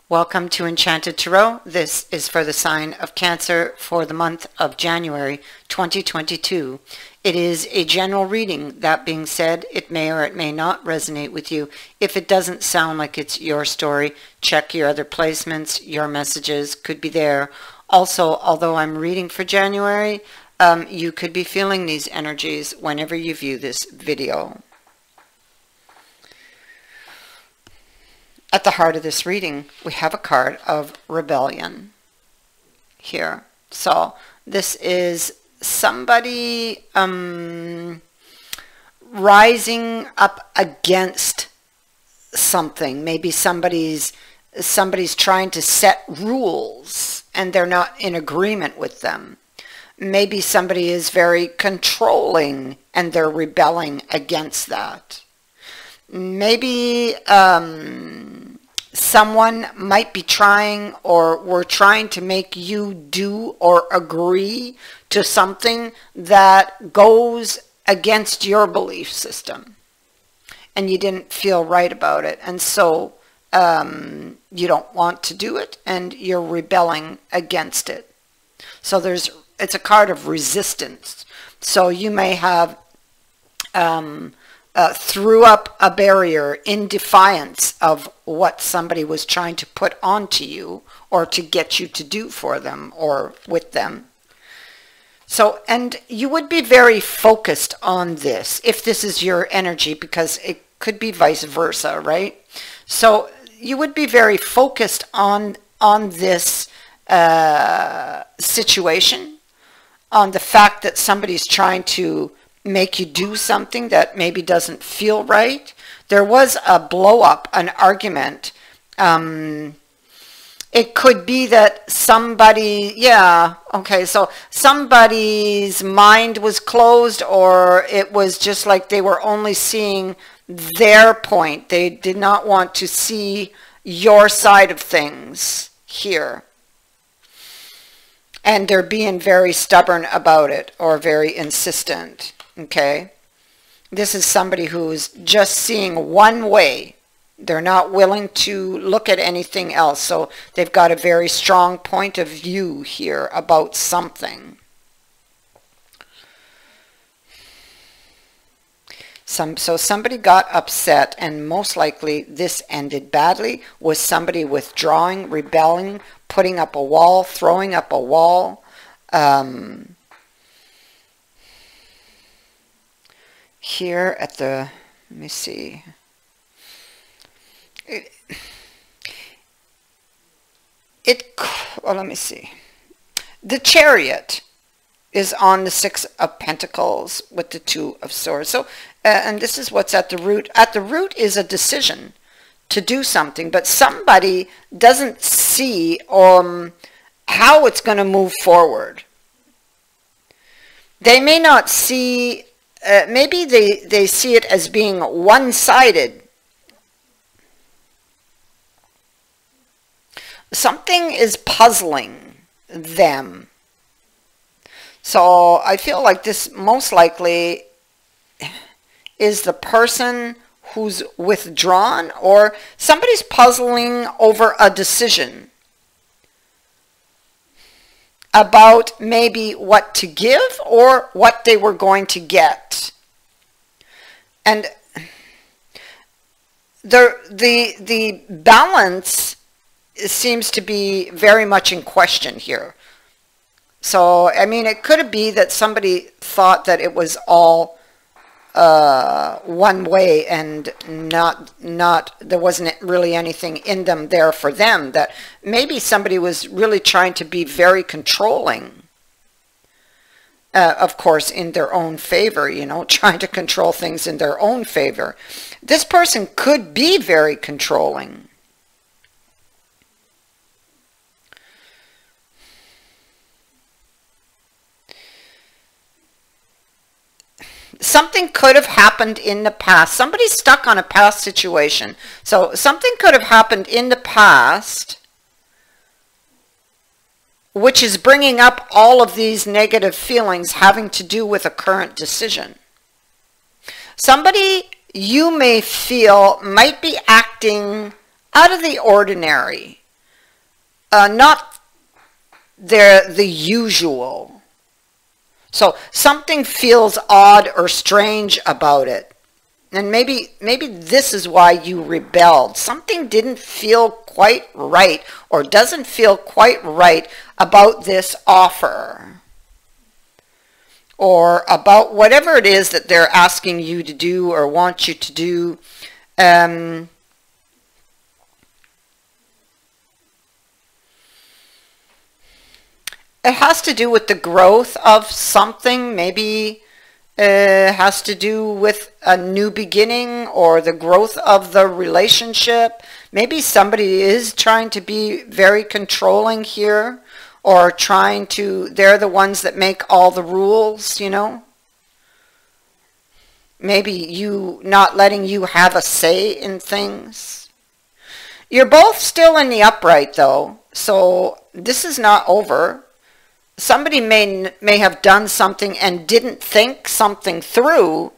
Welcome to Enchanted Tarot. This is for the sign of Cancer for the month of January 2022. It is a general reading. That being said, it may or it may not resonate with you. If it doesn't sound like it's your story, check your other placements. Your messages could be there. Also, although I'm reading for January, you could be feeling these energies whenever you view this video. At the heart of this reading, we have a card of rebellion here. So this is somebody rising up against something. Maybe somebody's trying to set rules and they're not in agreement with them. Maybe somebody is very controlling and they're rebelling against that. Maybe someone might be trying or were trying to make you do or agree to something that goes against your belief system and you didn't feel right about it, and so you don't want to do it and you're rebelling against it. So it's a card of resistance. So you may have threw up a barrier in defiance of what somebody was trying to put onto you or to get you to do for them or with them. So, and you would be very focused on this if this is your energy, because it could be vice versa, right? So you would be very focused on this situation, on the fact that somebody's trying to make you do something that maybe doesn't feel right. There was a blow up, an argument. It could be that somebody, so somebody's mind was closed, or it was just like they were only seeing their point. They did not want to see your side of things here. And they're being very stubborn about it or very insistent. Okay, this is somebody who's just seeing one way. They're not willing to look at anything else. So they've got a very strong point of view here about something. So somebody got upset, and most likely this ended badly, with somebody withdrawing, rebelling, putting up a wall, throwing up a wall. Here at the, let me see, well, let me see. The Chariot is on the Six of Pentacles with the Two of Swords. So, and this is what's at the root. At the root is a decision to do something, but somebody doesn't see how it's going to move forward. They may not see. Maybe they see it as being one-sided. Something is puzzling them. So I feel like this most likely is the person who's withdrawn, or somebody's puzzling over a decision about maybe what to give or what they were going to get. And the balance seems to be very much in question here. So, I mean, it could be that somebody thought that it was all one way and there wasn't really anything in them there for them, that maybe somebody was really trying to be very controlling, of course in their own favor, you know, trying to control things in their own favor. This person could be very controlling. Something could have happened in the past. Somebody's stuck on a past situation. So something could have happened in the past, which is bringing up all of these negative feelings having to do with a current decision. Somebody you may feel might be acting out of the ordinary. not the usual. So something feels odd or strange about it. And maybe this is why you rebelled. Something didn't feel quite right, or doesn't feel quite right about this offer, or about whatever it is that they're asking you to do or want you to do. It has to do with the growth of something. Maybe has to do with a new beginning or the growth of the relationship. Maybe somebody is trying to be very controlling here, or trying to, they're the ones that make all the rules, you know. Maybe you not letting you have a say in things. You're both still in the upright though, so this is not over. Somebody may have done something and didn't think something through,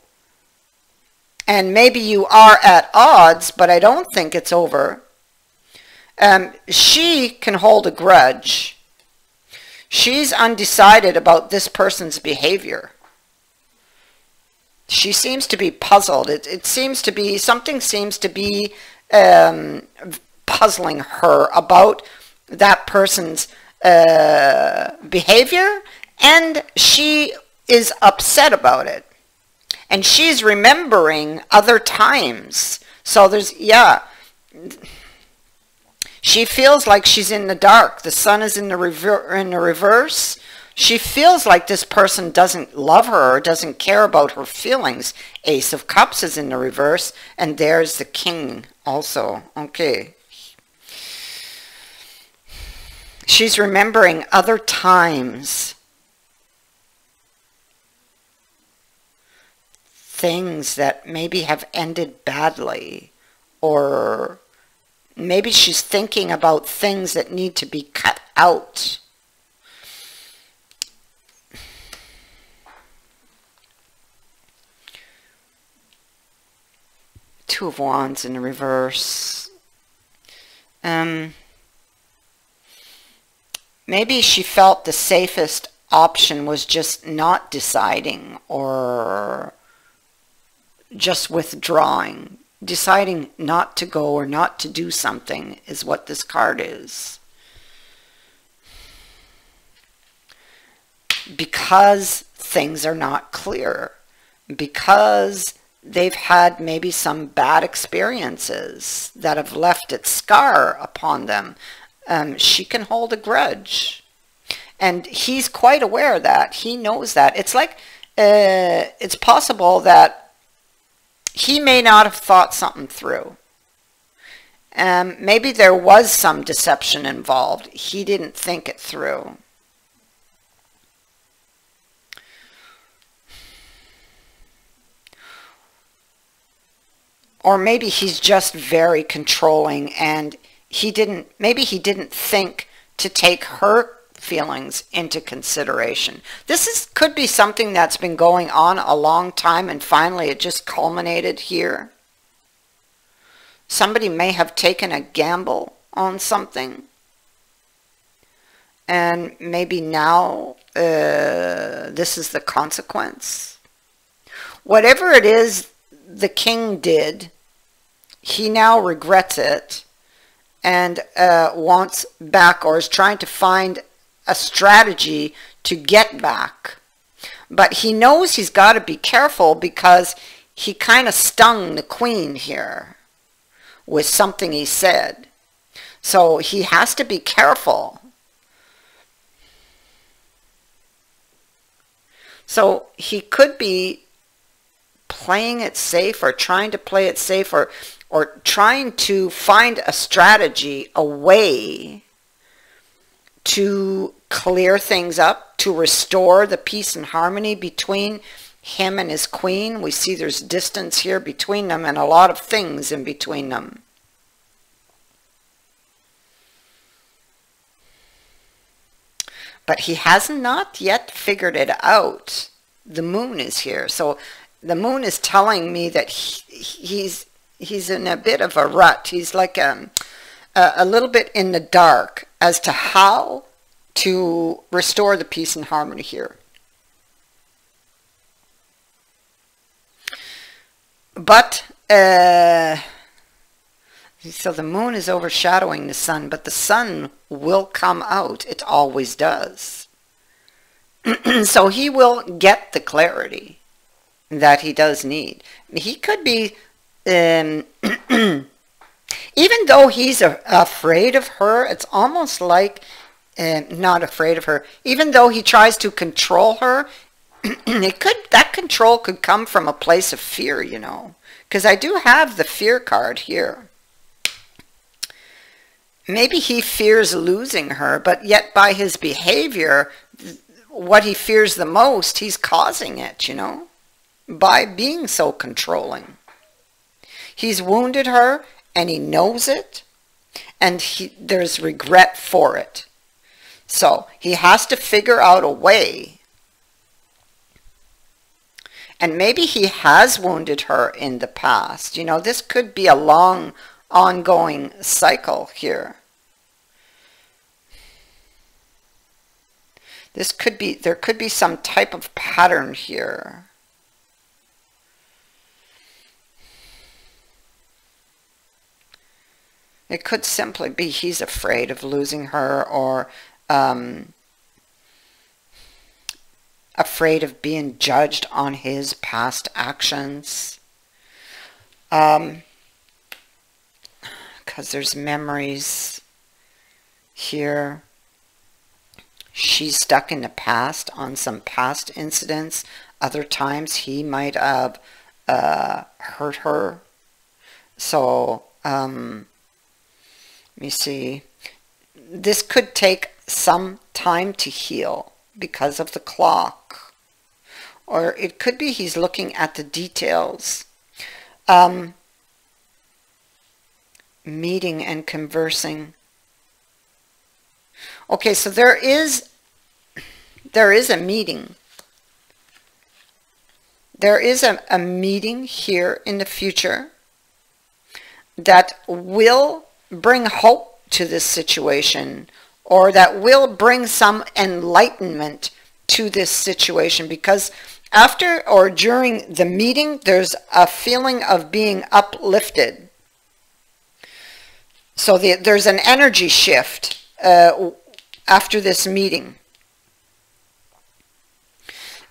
and maybe you are at odds, but I don't think it's over. She can hold a grudge. She's undecided about this person's behavior. She seems to be puzzled. It seems to be, something seems to be puzzling her about that person's behavior, and she is upset about it, and she's remembering other times. So there's, yeah, she feels like she's in the dark. The sun is in the reverse. She feels like this person doesn't love her or doesn't care about her feelings. Ace of Cups is in the reverse, and there's the King also. Okay. She's remembering other times, things that maybe have ended badly, or maybe she's thinking about things that need to be cut out. Two of Wands in the reverse. Maybe she felt the safest option was just not deciding, or just withdrawing. Deciding not to go or not to do something is what this card is. Because things are not clear. Because they've had maybe some bad experiences that have left its scar upon them. She can hold a grudge, and he's quite aware of that. He knows that. It's like it's possible that he may not have thought something through. Maybe there was some deception involved. He didn't think it through. Or maybe he's just very controlling, and maybe he didn't think to take her feelings into consideration. Could be something that's been going on a long time, and finally it just culminated here. Somebody may have taken a gamble on something, and maybe now this is the consequence. Whatever it is the King did, he now regrets it, and wants back, or is trying to find a strategy to get back. But he knows he's got to be careful, because he kind of stung the Queen here with something he said. So he has to be careful. So he could be playing it safe, or trying to play it safe, or trying to find a strategy, a way to clear things up, to restore the peace and harmony between him and his Queen. We see there's distance here between them, and a lot of things in between them. But he has not yet figured it out. The Moon is here, so the Moon is telling me that he's in a bit of a rut. He's like a little bit in the dark, as to how to restore the peace and harmony here. But, so the moon is overshadowing the sun, but the sun will come out. It always does. So he will get the clarity that he does need. He could be, even though he's afraid of her, it's almost like, not afraid of her, even though he tries to control her, that control could come from a place of fear, you know, because I do have the fear card here. Maybe he fears losing her, but yet by his behavior, what he fears the most, he's causing it, you know, by being so controlling. He's wounded her, and he knows it, and there's regret for it. So he has to figure out a way. And maybe he has wounded her in the past. You know, this could be a long, ongoing cycle here. This could be, there could be some type of pattern here. It could simply be he's afraid of losing her, or afraid of being judged on his past actions. Because there's memories here. She's stuck in the past on some past incidents. Other times he might have hurt her. So, let me see. This could take some time to heal because of the clock. Or it could be he's looking at the details. Meeting and conversing. Okay, so there is a meeting. There is a meeting here in the future that will bring hope to this situation, or that will bring some enlightenment to this situation, because after or during the meeting, there's a feeling of being uplifted. So there's an energy shift after this meeting.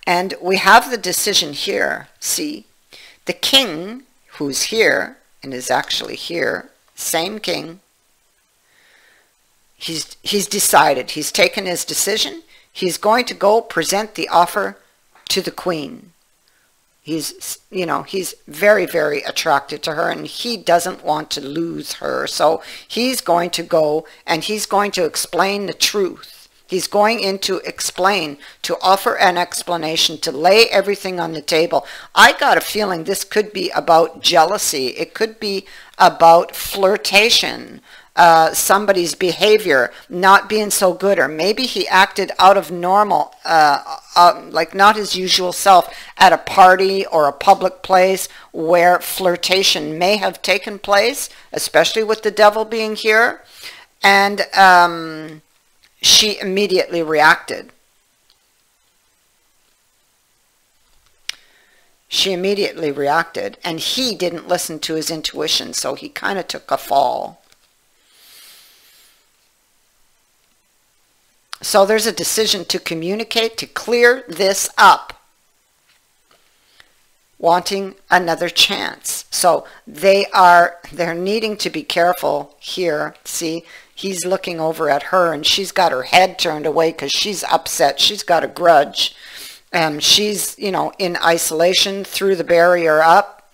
And we have the decision here. See, the king, who's here, and is actually here, same king, he's decided. He's taken his decision. He's going to go present the offer to the queen. He's, you know, he's very, very attracted to her, and he doesn't want to lose her. So he's going to go and he's going to explain the truth. He's going in to explain, to offer an explanation, to lay everything on the table. I got a feeling this could be about jealousy. It could be about flirtation. Somebody's behavior not being so good, or maybe he acted out of normal, like not his usual self at a party or a public place where flirtation may have taken place, especially with the devil being here. And she immediately reacted. She immediately reacted, and he didn't listen to his intuition, so he kind of took a fall. So there's a decision to communicate, to clear this up, wanting another chance. So they're needing to be careful here. See, he's looking over at her, and she's got her head turned away because she's upset. She's got a grudge. She's, you know, in isolation, threw the barrier up,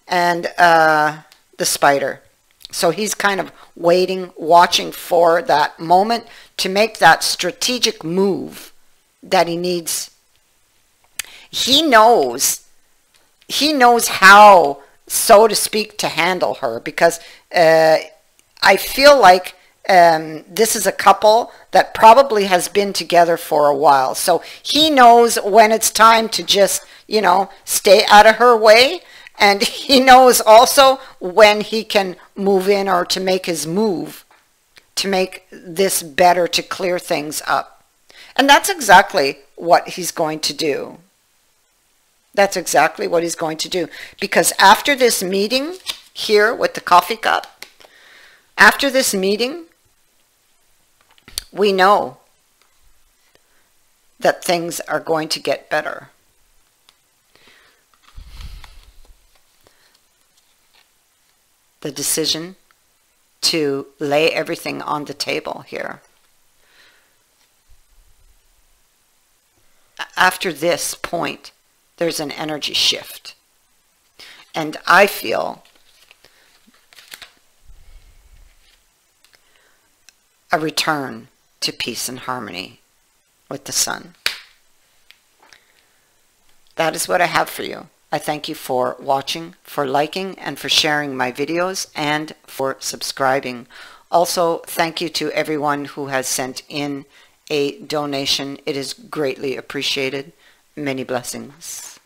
and the spider. So he's kind of waiting, watching for that moment to make that strategic move that he needs. He knows how, so to speak, to handle her, because I feel like this is a couple that probably has been together for a while. So he knows when it's time to just, you know, stay out of her way. And he knows also when he can move in, or to make his move to make this better, to clear things up. And that's exactly what he's going to do. That's exactly what he's going to do. Because after this meeting here with the coffee cup, after this meeting, we know that things are going to get better. The decision to lay everything on the table here. After this point, there's an energy shift. And I feel a return to peace and harmony with the sun. That is what I have for you. I thank you for watching, for liking, and for sharing my videos, and for subscribing. Also, thank you to everyone who has sent in a donation. It is greatly appreciated. Many blessings.